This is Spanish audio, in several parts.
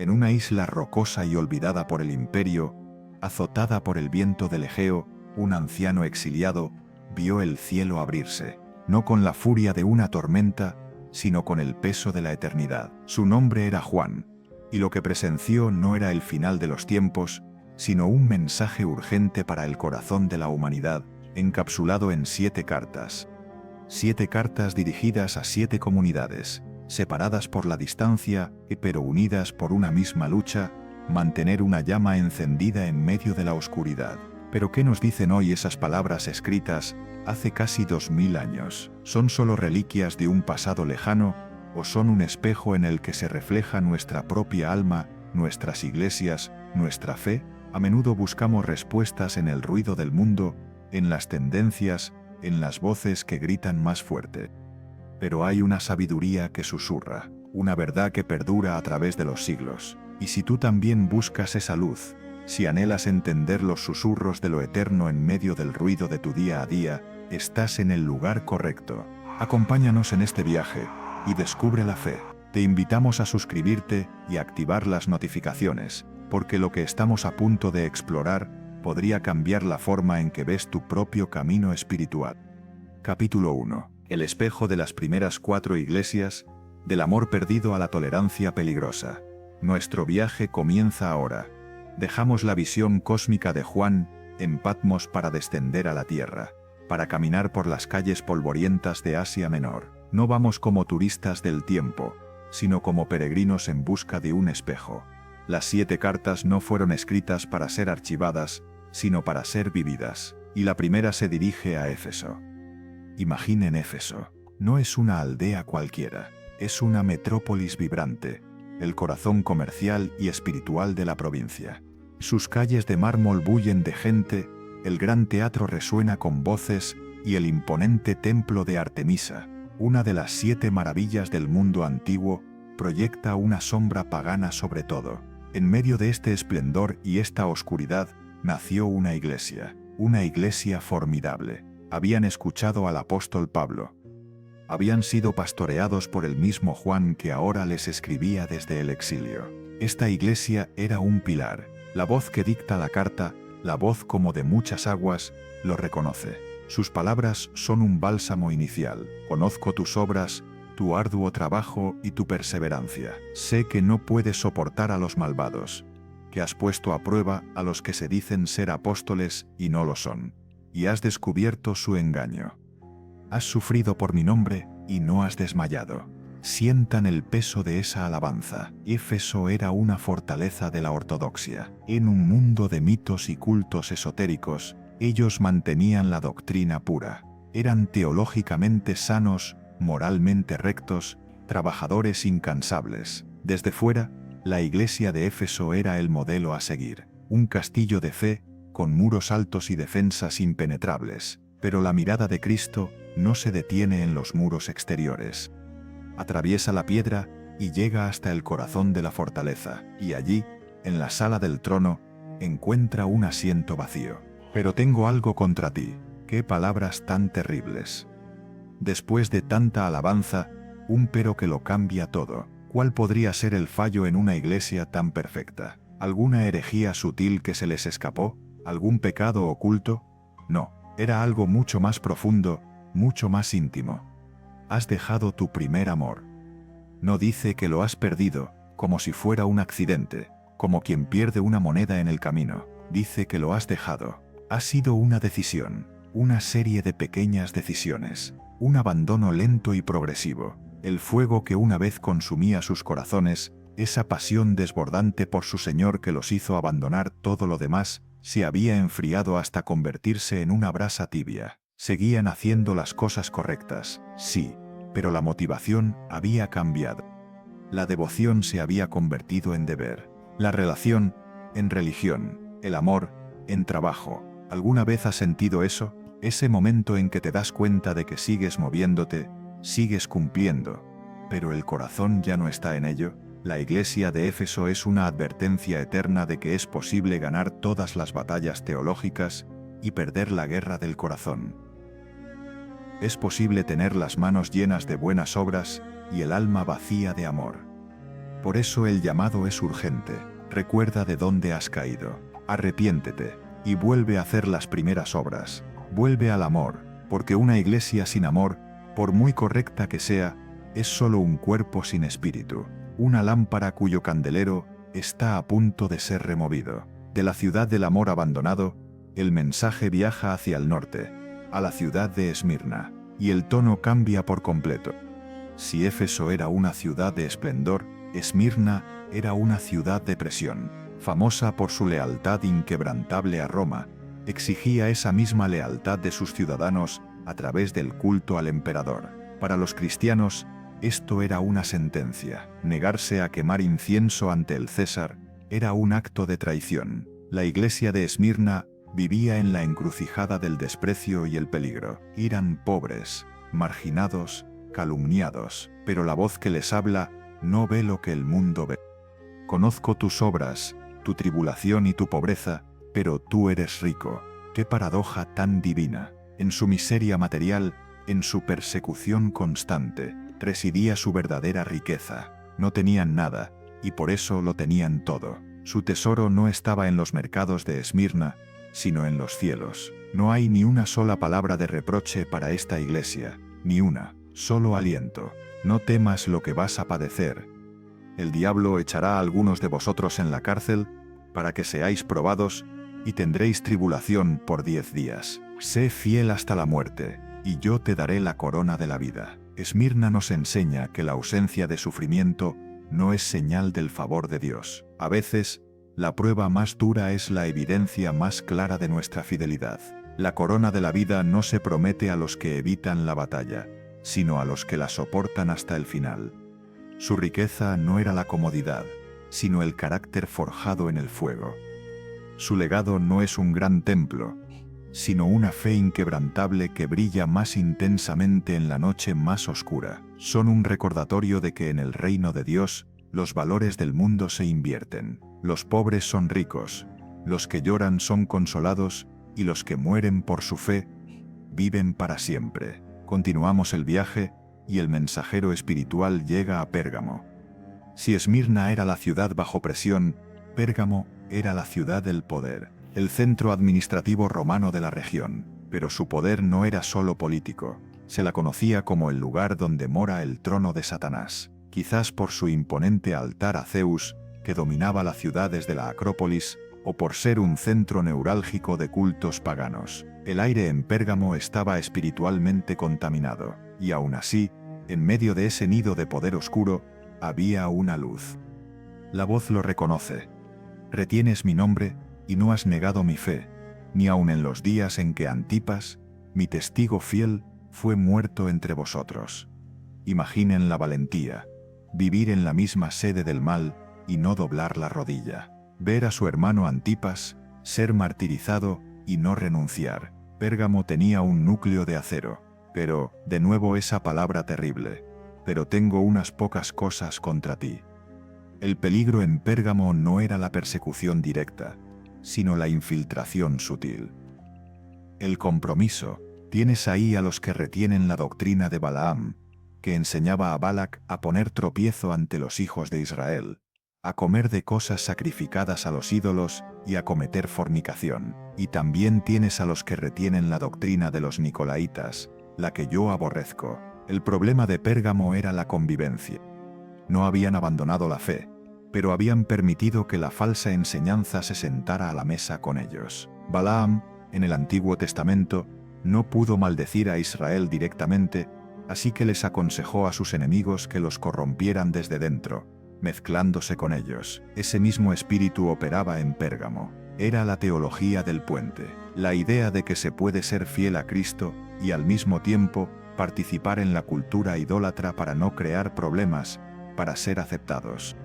En una isla rocosa y olvidada por el imperio, azotada por el viento del Egeo, un anciano exiliado vio el cielo abrirse, no con la furia de una tormenta, sino con el peso de la eternidad. Su nombre era Juan, y lo que presenció no era el final de los tiempos, sino un mensaje urgente para el corazón de la humanidad, encapsulado en 7 cartas. 7 cartas dirigidas a 7 comunidades, separadas por la distancia, pero unidas por una misma lucha: mantener una llama encendida en medio de la oscuridad. Pero ¿qué nos dicen hoy esas palabras escritas hace casi 2000 años? ¿Son solo reliquias de un pasado lejano, o son un espejo en el que se refleja nuestra propia alma, nuestras iglesias, nuestra fe? A menudo buscamos respuestas en el ruido del mundo, en las tendencias, en las voces que gritan más fuerte. Pero hay una sabiduría que susurra, una verdad que perdura a través de los siglos. Y si tú también buscas esa luz, si anhelas entender los susurros de lo eterno en medio del ruido de tu día a día, estás en el lugar correcto. Acompáñanos en este viaje y descubre la fe. Te invitamos a suscribirte y activar las notificaciones, porque lo que estamos a punto de explorar podría cambiar la forma en que ves tu propio camino espiritual. Capítulo 1. El espejo de las primeras 4 iglesias, del amor perdido a la tolerancia peligrosa. Nuestro viaje comienza ahora. Dejamos la visión cósmica de Juan en Patmos para descender a la tierra, para caminar por las calles polvorientas de Asia Menor. No vamos como turistas del tiempo, sino como peregrinos en busca de un espejo. Las 7 cartas no fueron escritas para ser archivadas, sino para ser vividas, y la primera se dirige a Éfeso. Imaginen Éfeso. No es una aldea cualquiera, es una metrópolis vibrante, el corazón comercial y espiritual de la provincia. Sus calles de mármol bullen de gente, el gran teatro resuena con voces, y el imponente templo de Artemisa, una de las 7 maravillas del mundo antiguo, proyecta una sombra pagana sobre todo. En medio de este esplendor y esta oscuridad, nació una iglesia formidable. Habían escuchado al apóstol Pablo. Habían sido pastoreados por el mismo Juan que ahora les escribía desde el exilio. Esta iglesia era un pilar. La voz que dicta la carta, la voz como de muchas aguas, lo reconoce. Sus palabras son un bálsamo inicial. Conozco tus obras, tu arduo trabajo y tu perseverancia. Sé que no puedes soportar a los malvados, que has puesto a prueba a los que se dicen ser apóstoles y no lo son, y has descubierto su engaño. Has sufrido por mi nombre y no has desmayado. Sientan el peso de esa alabanza. Éfeso era una fortaleza de la ortodoxia. En un mundo de mitos y cultos esotéricos, ellos mantenían la doctrina pura. Eran teológicamente sanos, moralmente rectos, trabajadores incansables. Desde fuera, la iglesia de Éfeso era el modelo a seguir. Un castillo de fe, con muros altos y defensas impenetrables. Pero la mirada de Cristo no se detiene en los muros exteriores. Atraviesa la piedra y llega hasta el corazón de la fortaleza, y allí, en la sala del trono, encuentra un asiento vacío. Pero tengo algo contra ti. ¡Qué palabras tan terribles! Después de tanta alabanza, un pero que lo cambia todo. ¿Cuál podría ser el fallo en una iglesia tan perfecta? ¿Alguna herejía sutil que se les escapó? ¿Algún pecado oculto? No, era algo mucho más profundo, mucho más íntimo. Has dejado tu primer amor. No dice que lo has perdido, como si fuera un accidente, como quien pierde una moneda en el camino. Dice que lo has dejado. Ha sido una decisión, una serie de pequeñas decisiones, un abandono lento y progresivo. El fuego que una vez consumía sus corazones, esa pasión desbordante por su Señor que los hizo abandonar todo lo demás, se había enfriado hasta convertirse en una brasa tibia. Seguían haciendo las cosas correctas, sí, pero la motivación había cambiado. La devoción se había convertido en deber, la relación en religión, el amor en trabajo. ¿Alguna vez has sentido eso? Ese momento en que te das cuenta de que sigues moviéndote, sigues cumpliendo, pero el corazón ya no está en ello. La iglesia de Éfeso es una advertencia eterna de que es posible ganar todas las batallas teológicas y perder la guerra del corazón. Es posible tener las manos llenas de buenas obras y el alma vacía de amor. Por eso el llamado es urgente. Recuerda de dónde has caído. Arrepiéntete y vuelve a hacer las primeras obras. Vuelve al amor, porque una iglesia sin amor, por muy correcta que sea, es solo un cuerpo sin espíritu, una lámpara cuyo candelero está a punto de ser removido. De la ciudad del amor abandonado, el mensaje viaja hacia el norte, a la ciudad de Esmirna, y el tono cambia por completo. Si Éfeso era una ciudad de esplendor, Esmirna era una ciudad de presión. Famosa por su lealtad inquebrantable a Roma, exigía esa misma lealtad de sus ciudadanos a través del culto al emperador. Para los cristianos, esto era una sentencia. Negarse a quemar incienso ante el César era un acto de traición. La iglesia de Esmirna vivía en la encrucijada del desprecio y el peligro. Eran pobres, marginados, calumniados, pero la voz que les habla no ve lo que el mundo ve. Conozco tus obras, tu tribulación y tu pobreza, pero tú eres rico. ¡Qué paradoja tan divina! En su miseria material, en su persecución constante, residía su verdadera riqueza. No tenían nada, y por eso lo tenían todo. Su tesoro no estaba en los mercados de Esmirna, sino en los cielos. No hay ni una sola palabra de reproche para esta iglesia, ni una, solo aliento. No temas lo que vas a padecer. El diablo echará a algunos de vosotros en la cárcel, para que seáis probados, y tendréis tribulación por 10 días. Sé fiel hasta la muerte, y yo te daré la corona de la vida. Esmirna nos enseña que la ausencia de sufrimiento no es señal del favor de Dios. A veces, la prueba más dura es la evidencia más clara de nuestra fidelidad. La corona de la vida no se promete a los que evitan la batalla, sino a los que la soportan hasta el final. Su riqueza no era la comodidad, sino el carácter forjado en el fuego. Su legado no es un gran templo, sino una fe inquebrantable que brilla más intensamente en la noche más oscura. Son un recordatorio de que en el reino de Dios, los valores del mundo se invierten. Los pobres son ricos, los que lloran son consolados, y los que mueren por su fe, viven para siempre. Continuamos el viaje, y el mensajero espiritual llega a Pérgamo. Si Esmirna era la ciudad bajo presión, Pérgamo era la ciudad del poder, el centro administrativo romano de la región. Pero su poder no era solo político, se la conocía como el lugar donde mora el trono de Satanás. Quizás por su imponente altar a Zeus, que dominaba la ciudad desde la Acrópolis, o por ser un centro neurálgico de cultos paganos. El aire en Pérgamo estaba espiritualmente contaminado, y aún así, en medio de ese nido de poder oscuro, había una luz. La voz lo reconoce. Retienes mi nombre, y no has negado mi fe, ni aun en los días en que Antipas, mi testigo fiel, fue muerto entre vosotros. Imaginen la valentía, vivir en la misma sede del mal, y no doblar la rodilla. Ver a su hermano Antipas, ser martirizado, y no renunciar. Pérgamo tenía un núcleo de acero, pero, de nuevo esa palabra terrible, pero tengo unas pocas cosas contra ti. El peligro en Pérgamo no era la persecución directa, sino la infiltración sutil. El compromiso. Tienes ahí a los que retienen la doctrina de Balaam, que enseñaba a Balac a poner tropiezo ante los hijos de Israel, a comer de cosas sacrificadas a los ídolos y a cometer fornicación. Y también tienes a los que retienen la doctrina de los nicolaitas, la que yo aborrezco. El problema de Pérgamo era la convivencia. No habían abandonado la fe, pero habían permitido que la falsa enseñanza se sentara a la mesa con ellos. Balaam, en el Antiguo Testamento, no pudo maldecir a Israel directamente, así que les aconsejó a sus enemigos que los corrompieran desde dentro, mezclándose con ellos. Ese mismo espíritu operaba en Pérgamo. Era la teología del puente, la idea de que se puede ser fiel a Cristo y al mismo tiempo participar en la cultura idólatra para no crear problemas, para ser aceptados.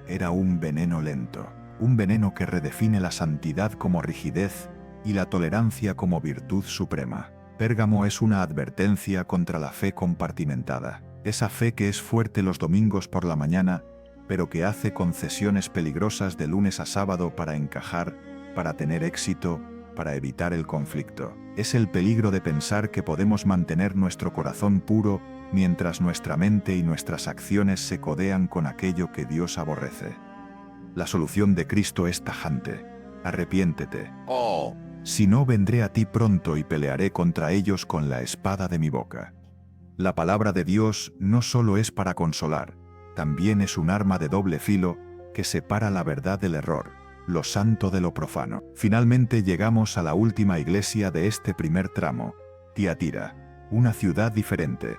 Era un veneno lento, un veneno que redefine la santidad como rigidez y la tolerancia como virtud suprema. Pérgamo es una advertencia contra la fe compartimentada, esa fe que es fuerte los domingos por la mañana, pero que hace concesiones peligrosas de lunes a sábado para encajar, para tener éxito, para evitar el conflicto. Es el peligro de pensar que podemos mantener nuestro corazón puro mientras nuestra mente y nuestras acciones se codean con aquello que Dios aborrece. La solución de Cristo es tajante: arrepiéntete. Si no, vendré a ti pronto y pelearé contra ellos con la espada de mi boca. La palabra de Dios no solo es para consolar, también es un arma de doble filo que separa la verdad del error, lo santo de lo profano. Finalmente llegamos a la última iglesia de este primer tramo, Tiatira, una ciudad diferente.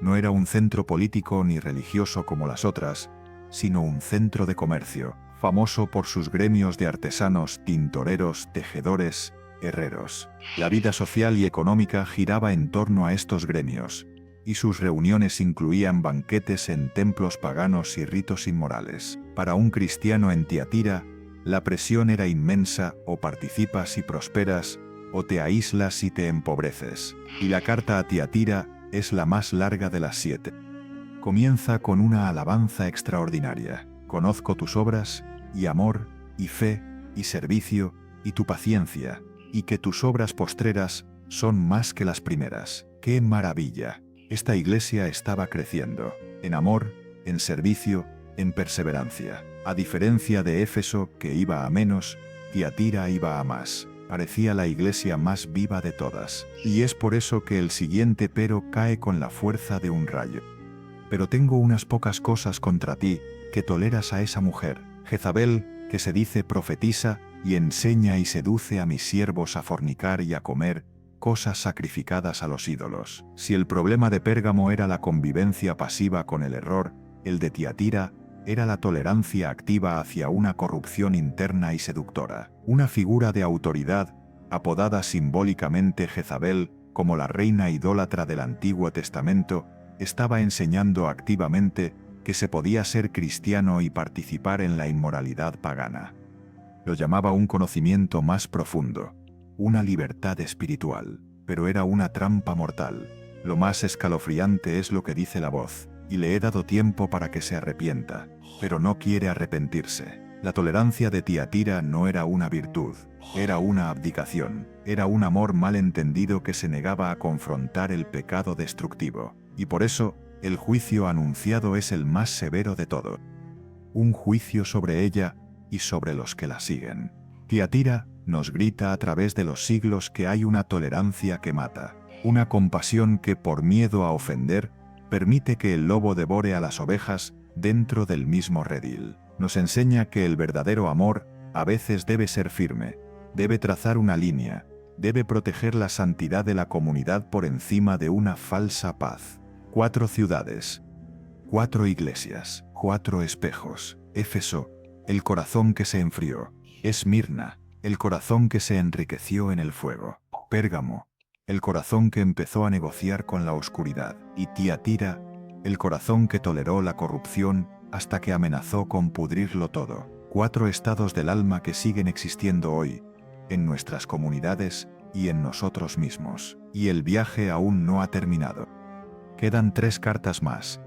No era un centro político ni religioso como las otras, sino un centro de comercio, famoso por sus gremios de artesanos, tintoreros, tejedores, herreros. La vida social y económica giraba en torno a estos gremios, y sus reuniones incluían banquetes en templos paganos y ritos inmorales. Para un cristiano en Tiatira, la presión era inmensa: o participas y prosperas, o te aíslas y te empobreces. Y la carta a Tiatira es la más larga de las 7. Comienza con una alabanza extraordinaria: conozco tus obras, y amor, y fe, y servicio, y tu paciencia, y que tus obras postreras son más que las primeras. ¡Qué maravilla! Esta iglesia estaba creciendo, en amor, en servicio, en perseverancia. A diferencia de Éfeso, que iba a menos, Tiatira iba a más. Parecía la iglesia más viva de todas. Y es por eso que el siguiente pero cae con la fuerza de un rayo. Pero tengo unas pocas cosas contra ti, que toleras a esa mujer, Jezabel, que se dice profetisa, y enseña y seduce a mis siervos a fornicar y a comer cosas sacrificadas a los ídolos. Si el problema de Pérgamo era la convivencia pasiva con el error, el de Tiatira era la tolerancia activa hacia una corrupción interna y seductora. Una figura de autoridad, apodada simbólicamente Jezabel, como la reina idólatra del Antiguo Testamento, estaba enseñando activamente que se podía ser cristiano y participar en la inmoralidad pagana. Lo llamaba un conocimiento más profundo, una libertad espiritual, pero era una trampa mortal. Lo más escalofriante es lo que dice la voz: y le he dado tiempo para que se arrepienta, pero no quiere arrepentirse. La tolerancia de Tiatira no era una virtud, era una abdicación, era un amor mal entendido que se negaba a confrontar el pecado destructivo. Y por eso, el juicio anunciado es el más severo de todo. Un juicio sobre ella y sobre los que la siguen. Tiatira nos grita a través de los siglos que hay una tolerancia que mata, una compasión que, por miedo a ofender, permite que el lobo devore a las ovejas dentro del mismo redil. Nos enseña que el verdadero amor a veces debe ser firme, debe trazar una línea, debe proteger la santidad de la comunidad por encima de una falsa paz. 4 ciudades, 4 iglesias, 4 espejos. Éfeso, el corazón que se enfrió. Esmirna, el corazón que se enriqueció en el fuego. Pérgamo, el corazón que empezó a negociar con la oscuridad. Y Tiatira, el corazón que toleró la corrupción hasta que amenazó con pudrirlo todo. 4 estados del alma que siguen existiendo hoy, en nuestras comunidades y en nosotros mismos. Y el viaje aún no ha terminado. Quedan 3 cartas más,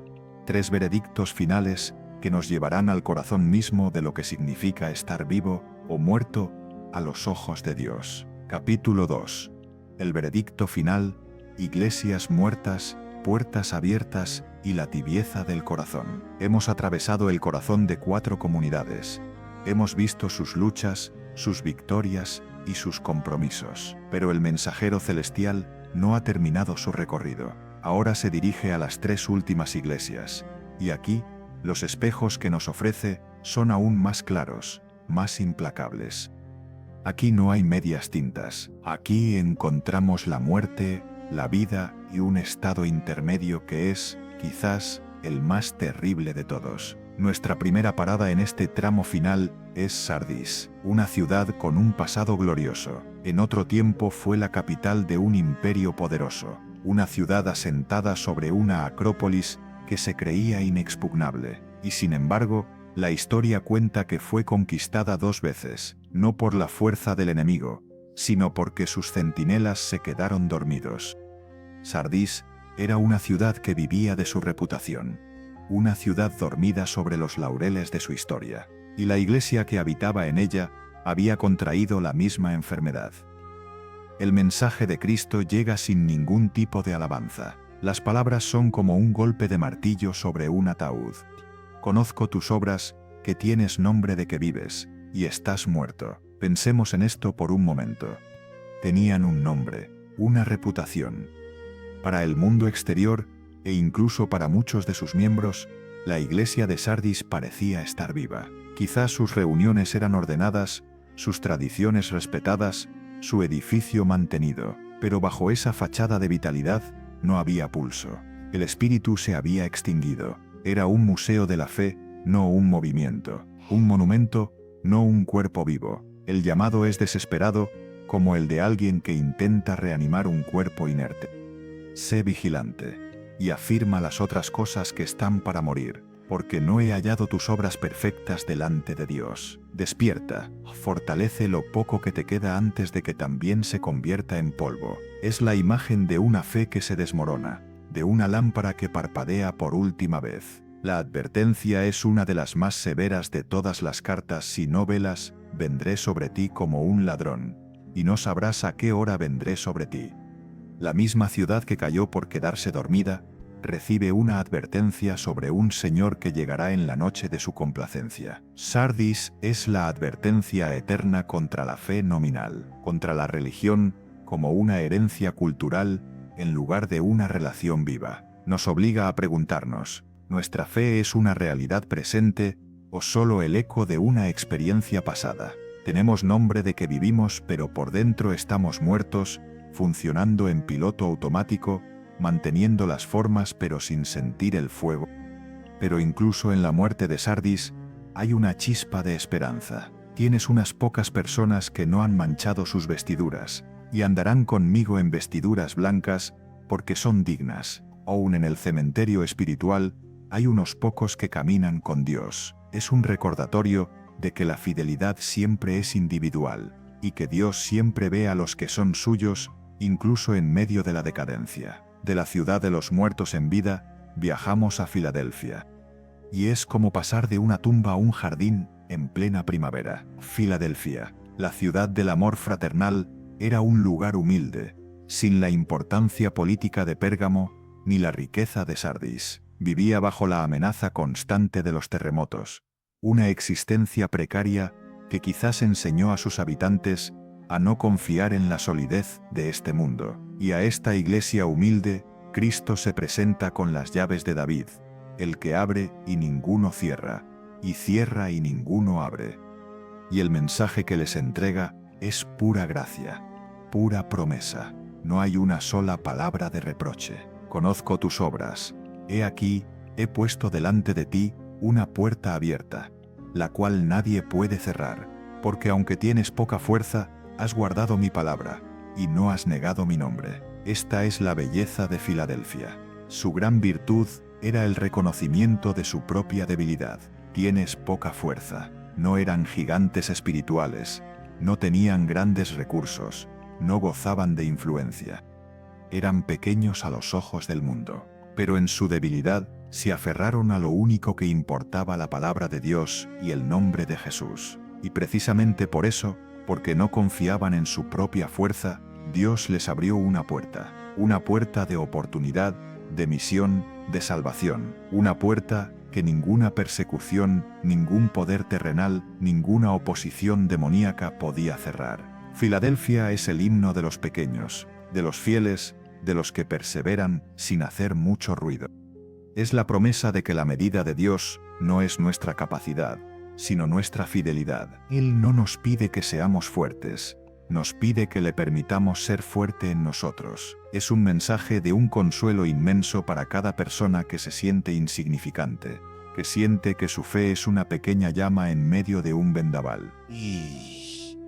3 veredictos finales que nos llevarán al corazón mismo de lo que significa estar vivo o muerto a los ojos de Dios. Capítulo 2. El veredicto final: iglesias muertas, puertas abiertas y la tibieza del corazón. Hemos atravesado el corazón de 4 comunidades. Hemos visto sus luchas, sus victorias y sus compromisos. Pero el mensajero celestial no ha terminado su recorrido. Ahora se dirige a las 3 últimas iglesias. Y aquí, los espejos que nos ofrece son aún más claros, más implacables. Aquí no hay medias tintas. Aquí encontramos la muerte, la vida y un estado intermedio que es, quizás, el más terrible de todos. Nuestra primera parada en este tramo final es Sardis, una ciudad con un pasado glorioso. En otro tiempo fue la capital de un imperio poderoso, una ciudad asentada sobre una acrópolis que se creía inexpugnable. Y sin embargo, la historia cuenta que fue conquistada 2 veces, no por la fuerza del enemigo, sino porque sus centinelas se quedaron dormidos. Sardis era una ciudad que vivía de su reputación, una ciudad dormida sobre los laureles de su historia, y la iglesia que habitaba en ella había contraído la misma enfermedad. El mensaje de Cristo llega sin ningún tipo de alabanza. Las palabras son como un golpe de martillo sobre un ataúd. Conozco tus obras, que tienes nombre de que vives, y estás muerto. Pensemos en esto por un momento. Tenían un nombre, una reputación. Para el mundo exterior, e incluso para muchos de sus miembros, la iglesia de Sardis parecía estar viva. Quizás sus reuniones eran ordenadas, sus tradiciones respetadas, su edificio mantenido, pero bajo esa fachada de vitalidad no había pulso. El espíritu se había extinguido. Era un museo de la fe, no un movimiento. Un monumento, no un cuerpo vivo. El llamado es desesperado, como el de alguien que intenta reanimar un cuerpo inerte. Sé vigilante, y afirma las otras cosas que están para morir, porque no he hallado tus obras perfectas delante de Dios. Despierta, fortalece lo poco que te queda antes de que también se convierta en polvo. Es la imagen de una fe que se desmorona, de una lámpara que parpadea por última vez. La advertencia es una de las más severas de todas las cartas. Si no velas, vendré sobre ti como un ladrón, y no sabrás a qué hora vendré sobre ti. La misma ciudad que cayó por quedarse dormida, recibe una advertencia sobre un Señor que llegará en la noche de su complacencia. Sardis es la advertencia eterna contra la fe nominal, contra la religión como una herencia cultural en lugar de una relación viva. Nos obliga a preguntarnos, ¿nuestra fe es una realidad presente o solo el eco de una experiencia pasada? Tenemos nombre de que vivimos, pero por dentro estamos muertos, funcionando en piloto automático, manteniendo las formas pero sin sentir el fuego. Pero incluso en la muerte de Sardis, hay una chispa de esperanza. Tienes unas pocas personas que no han manchado sus vestiduras, y andarán conmigo en vestiduras blancas, porque son dignas. Aún en el cementerio espiritual, hay unos pocos que caminan con Dios. Es un recordatorio de que la fidelidad siempre es individual, y que Dios siempre ve a los que son suyos, incluso en medio de la decadencia. De la ciudad de los muertos en vida, viajamos a Filadelfia. Y es como pasar de una tumba a un jardín en plena primavera. Filadelfia, la ciudad del amor fraternal, era un lugar humilde, sin la importancia política de Pérgamo, ni la riqueza de Sardis. Vivía bajo la amenaza constante de los terremotos. Una existencia precaria que quizás enseñó a sus habitantes a no confiar en la solidez de este mundo. Y a esta iglesia humilde, Cristo se presenta con las llaves de David, el que abre y ninguno cierra, y cierra y ninguno abre. Y el mensaje que les entrega es pura gracia, pura promesa. No hay una sola palabra de reproche. Conozco tus obras. He aquí, he puesto delante de ti una puerta abierta, la cual nadie puede cerrar, porque aunque tienes poca fuerza, has guardado mi palabra, y no has negado mi nombre. Esta es la belleza de Filadelfia. Su gran virtud era el reconocimiento de su propia debilidad. Tienes poca fuerza. No eran gigantes espirituales, no tenían grandes recursos, no gozaban de influencia. Eran pequeños a los ojos del mundo, pero en su debilidad se aferraron a lo único que importaba: la palabra de Dios y el nombre de Jesús. Y precisamente por eso, porque no confiaban en su propia fuerza, Dios les abrió una puerta de oportunidad, de misión, de salvación, una puerta que ninguna persecución, ningún poder terrenal, ninguna oposición demoníaca podía cerrar. Filadelfia es el himno de los pequeños, de los fieles, de los que perseveran sin hacer mucho ruido. Es la promesa de que la medida de Dios no es nuestra capacidad, sino nuestra fidelidad. Él no nos pide que seamos fuertes, nos pide que le permitamos ser fuerte en nosotros. Es un mensaje de un consuelo inmenso para cada persona que se siente insignificante, que siente que su fe es una pequeña llama en medio de un vendaval.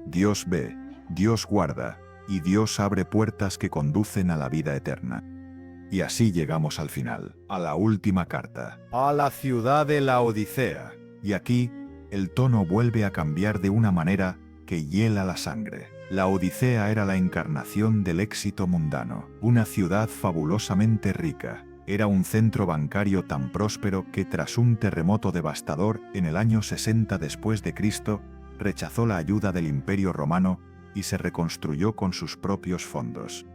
Dios ve, Dios guarda, y Dios abre puertas que conducen a la vida eterna. Y así llegamos al final, a la última carta, a la ciudad de la Odisea. Y aquí, el tono vuelve a cambiar de una manera que hiela la sangre. La Odisea era la encarnación del éxito mundano, una ciudad fabulosamente rica. Era un centro bancario tan próspero que tras un terremoto devastador en el año 60 después de Cristo, rechazó la ayuda del Imperio Romano y se reconstruyó con sus propios fondos.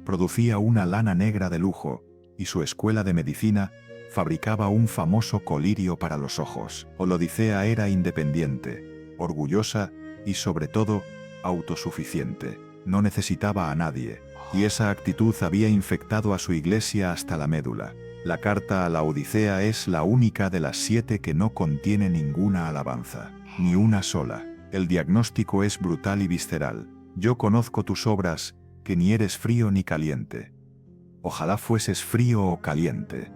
Producía una lana negra de lujo, y su escuela de medicina fabricaba un famoso colirio para los ojos. Laodicea era independiente, orgullosa y sobre todo autosuficiente. No necesitaba a nadie, y esa actitud había infectado a su iglesia hasta la médula. La carta a Laodicea es la única de las 7 que no contiene ninguna alabanza, ni una sola. El diagnóstico es brutal y visceral. Yo conozco tus obras, que ni eres frío ni caliente. Ojalá fueses frío o caliente.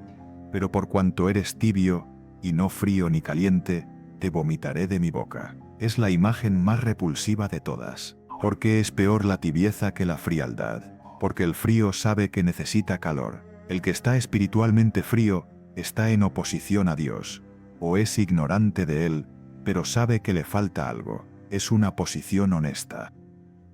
Pero por cuanto eres tibio, y no frío ni caliente, te vomitaré de mi boca. Es la imagen más repulsiva de todas. Porque es peor la tibieza que la frialdad. Porque el frío sabe que necesita calor. El que está espiritualmente frío, está en oposición a Dios. O es ignorante de Él, pero sabe que le falta algo. Es una posición honesta.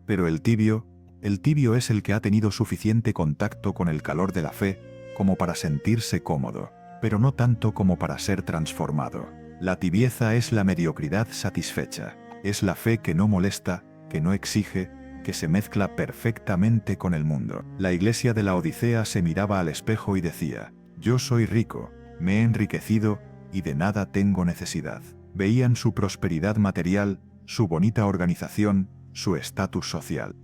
Pero el tibio es el que ha tenido suficiente contacto con el calor de la fe, como para sentirse cómodo, pero no tanto como para ser transformado. La tibieza es la mediocridad satisfecha. Es la fe que no molesta, que no exige, que se mezcla perfectamente con el mundo. La iglesia de Laodicea se miraba al espejo y decía: yo soy rico, me he enriquecido y de nada tengo necesidad. Veían su prosperidad material, su bonita organización, su estatus social.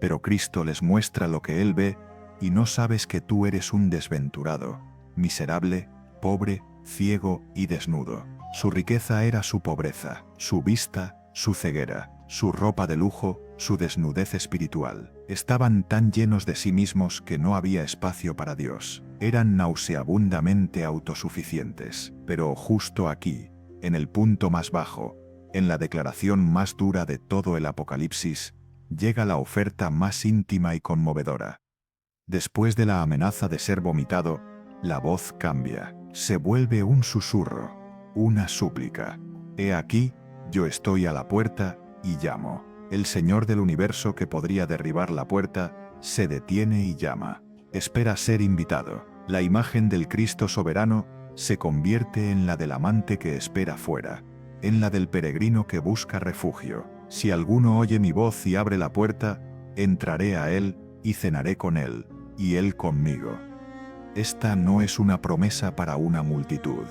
Pero Cristo les muestra lo que Él ve, y no sabes que tú eres un desventurado, miserable, pobre, ciego y desnudo. Su riqueza era su pobreza, su vista, su ceguera, su ropa de lujo, su desnudez espiritual. Estaban tan llenos de sí mismos que no había espacio para Dios. Eran nauseabundamente autosuficientes. Pero justo aquí, en el punto más bajo, en la declaración más dura de todo el Apocalipsis, llega la oferta más íntima y conmovedora. Después de la amenaza de ser vomitado, la voz cambia. Se vuelve un susurro, una súplica. He aquí, yo estoy a la puerta y llamo. El Señor del universo, que podría derribar la puerta, se detiene y llama. Espera ser invitado. La imagen del Cristo soberano se convierte en la del amante que espera fuera, en la del peregrino que busca refugio. Si alguno oye mi voz y abre la puerta, entraré a él y cenaré con él, y él conmigo. Esta no es una promesa para una multitud,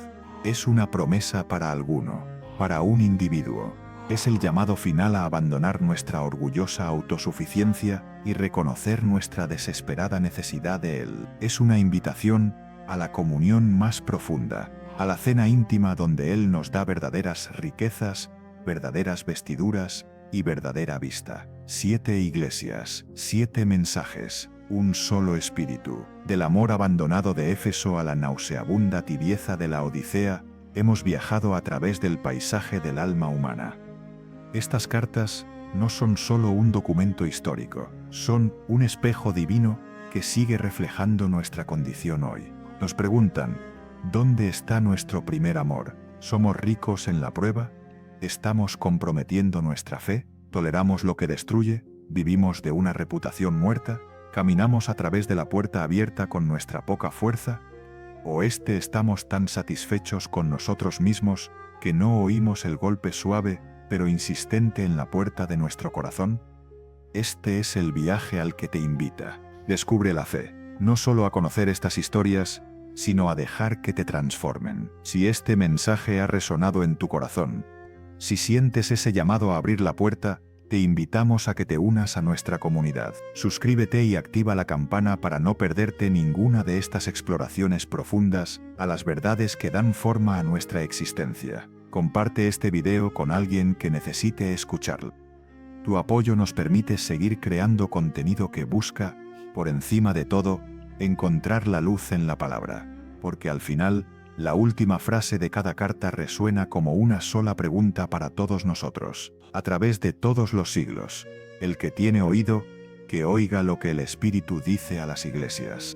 es una promesa para alguno, para un individuo. Es el llamado final a abandonar nuestra orgullosa autosuficiencia y reconocer nuestra desesperada necesidad de Él. Es una invitación a la comunión más profunda, a la cena íntima donde Él nos da verdaderas riquezas, verdaderas vestiduras y verdadera vista. 7 iglesias, 7 mensajes, un solo espíritu. Del amor abandonado de Éfeso a la nauseabunda tibieza de la Odisea, hemos viajado a través del paisaje del alma humana. Estas cartas no son solo un documento histórico, son un espejo divino que sigue reflejando nuestra condición hoy. Nos preguntan: ¿dónde está nuestro primer amor? ¿Somos ricos en la prueba? ¿Estamos comprometiendo nuestra fe? ¿Toleramos lo que destruye? ¿Vivimos de una reputación muerta? ¿Caminamos a través de la puerta abierta con nuestra poca fuerza? ¿O estamos tan satisfechos con nosotros mismos que no oímos el golpe suave pero insistente en la puerta de nuestro corazón? Este es el viaje al que te invita. Descubre la fe, no solo a conocer estas historias, sino a dejar que te transformen. Si este mensaje ha resonado en tu corazón, si sientes ese llamado a abrir la puerta, te invitamos a que te unas a nuestra comunidad. Suscríbete y activa la campana para no perderte ninguna de estas exploraciones profundas a las verdades que dan forma a nuestra existencia. Comparte este video con alguien que necesite escucharlo. Tu apoyo nos permite seguir creando contenido que busca, por encima de todo, encontrar la luz en la palabra. Porque al final, la última frase de cada carta resuena como una sola pregunta para todos nosotros. A través de todos los siglos, el que tiene oído, que oiga lo que el Espíritu dice a las iglesias.